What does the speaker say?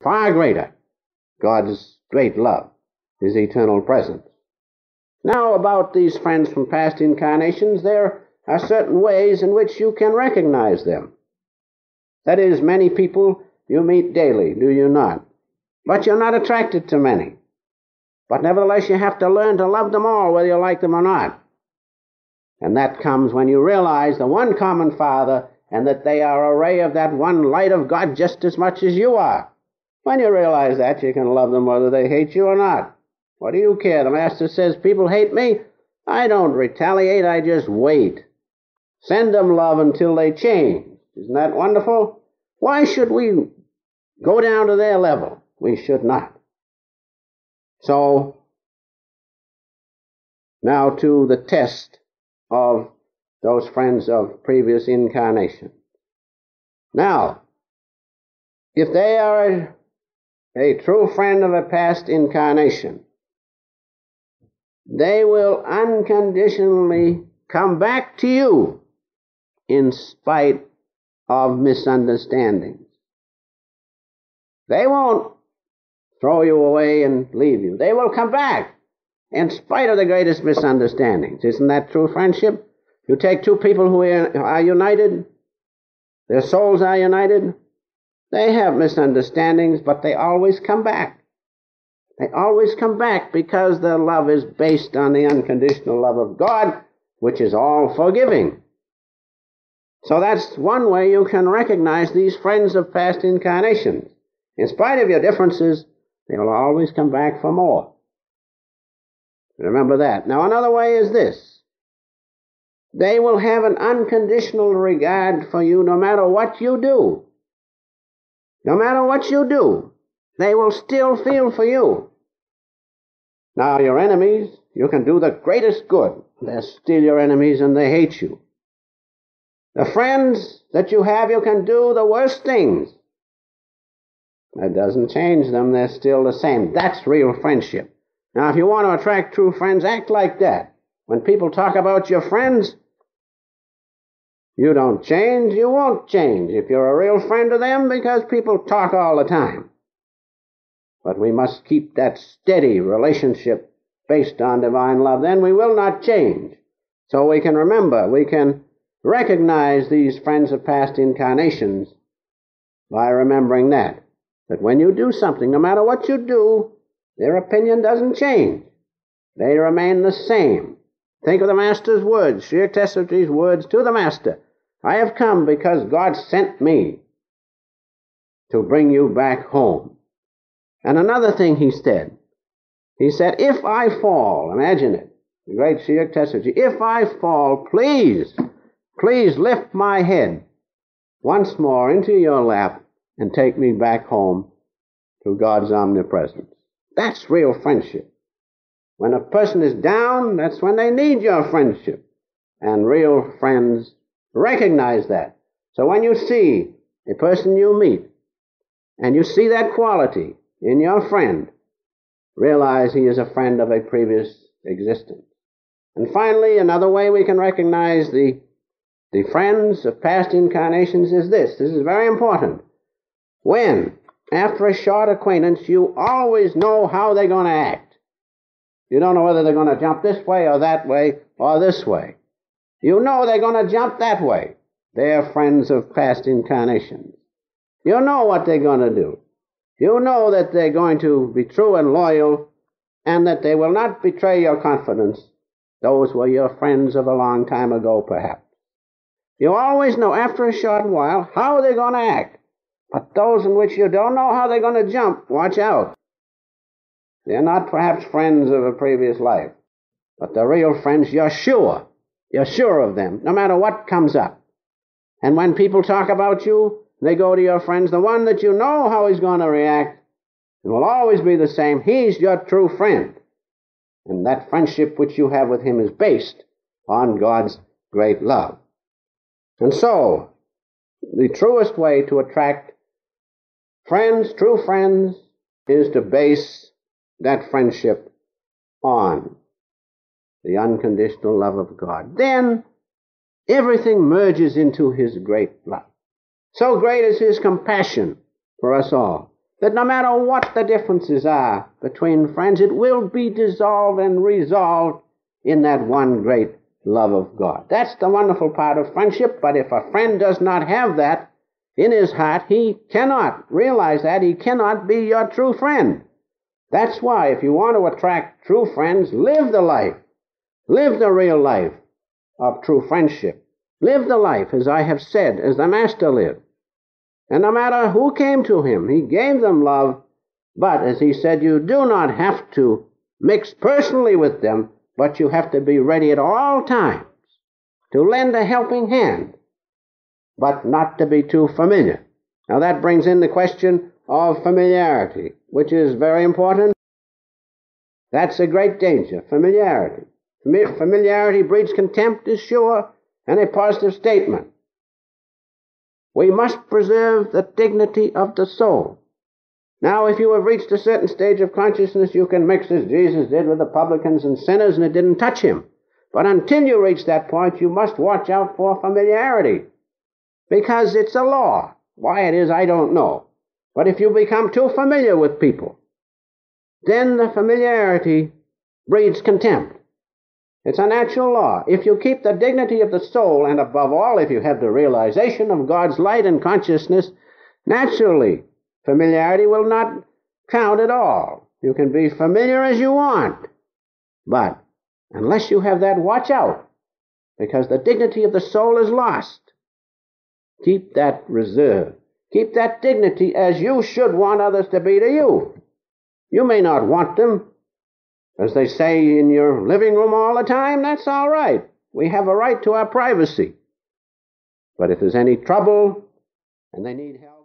Far greater. God's great love, His eternal presence. Now, about these friends from past incarnations, there are certain ways in which you can recognize them. That is, many people you meet daily, do you not? But you're not attracted to many. But nevertheless, you have to learn to love them all, whether you like them or not. And that comes when you realize the one common Father, and that they are a ray of that one light of God just as much as you are. When you realize that, you can love them whether they hate you or not. What do you care? The Master says, people hate me. I don't retaliate, I just wait. Send them love until they change. Isn't that wonderful? Why should we go down to their level? We should not. So, now to the test of those friends of previous incarnation. Now, if they are a true friend of a past incarnation, they will unconditionally come back to you in spite of misunderstandings. They won't throw you away and leave you. They will come back in spite of the greatest misunderstandings. Isn't that true friendship? You take two people who are united, their souls are united, they have misunderstandings, but they always come back. They always come back because their love is based on the unconditional love of God, which is all forgiving. So that's one way you can recognize these friends of past incarnations. In spite of your differences, they will always come back for more. Remember that. Now, another way is this. They will have an unconditional regard for you no matter what you do. No matter what you do, they will still feel for you. Now, your enemies, you can do the greatest good. They're still your enemies and they hate you. The friends that you have, you can do the worst things. That doesn't change them. They're still the same. That's real friendship. Now, if you want to attract true friends, act like that. When people talk about your friends, you don't change, you won't change if you're a real friend to them, because people talk all the time. But we must keep that steady relationship based on divine love. Then we will not change. So we can remember, we can recognize these friends of past incarnations by remembering that when you do something, no matter what you do, their opinion doesn't change. They remain the same. Think of the Master's words, Sri Yukteswaji's words to the Master. I have come because God sent me to bring you back home. And another thing he said, if I fall, imagine it, the great Sri Yukteswaji, if I fall, please lift my head once more into your lap and take me back home to God's omnipresence. That's real friendship. When a person is down, that's when they need your friendship. And real friends recognize that. So when you see a person you meet, and you see that quality in your friend, realize he is a friend of a previous existence. And finally, another way we can recognize the friends of past incarnations is this. This is very important. When, after a short acquaintance, you always know how they're going to act. You don't know whether they're going to jump this way or that way or this way. You know they're going to jump that way. They're friends of past incarnations. You know what they're going to do. You know that they're going to be true and loyal and that they will not betray your confidence. Those were your friends of a long time ago, perhaps. You always know after a short while how they're going to act. But those in which you don't know how they're going to jump, watch out. They're not perhaps friends of a previous life, but the real friends, you're sure. You're sure of them, no matter what comes up. And when people talk about you, they go to your friends, the one that you know how he's going to react, it will always be the same. He's your true friend. And that friendship which you have with him is based on God's great love. And so, the truest way to attract friends, true friends, is to base that friendship on the unconditional love of God. Then everything merges into his great love. So great is his compassion for us all that no matter what the differences are between friends, it will be dissolved and resolved in that one great love of God. That's the wonderful part of friendship, but if a friend does not have that in his heart, he cannot realize that. He cannot be your true friend. That's why if you want to attract true friends, live the life. Live the real life of true friendship. Live the life, as I have said, as the Master lived. And no matter who came to him, he gave them love. But, as he said, you do not have to mix personally with them, but you have to be ready at all times to lend a helping hand, but not to be too familiar. Now that brings in the question of familiarity, which is very important. That's a great danger, familiarity. Familiarity breeds contempt, is sure, and a positive statement. We must preserve the dignity of the soul. Now, if you have reached a certain stage of consciousness, you can mix as Jesus did with the publicans and sinners, and it didn't touch him. But until you reach that point, you must watch out for familiarity, because it's a law. Why it is, I don't know. But if you become too familiar with people, then the familiarity breeds contempt. It's a natural law. If you keep the dignity of the soul, and above all, if you have the realization of God's light and consciousness, naturally, familiarity will not count at all. You can be familiar as you want. But unless you have that, watch out, because the dignity of the soul is lost. Keep that reserve. Keep that dignity as you should want others to be to you. You may not want them, as they say, in your living room all the time. That's all right. We have a right to our privacy. But if there's any trouble and they need help,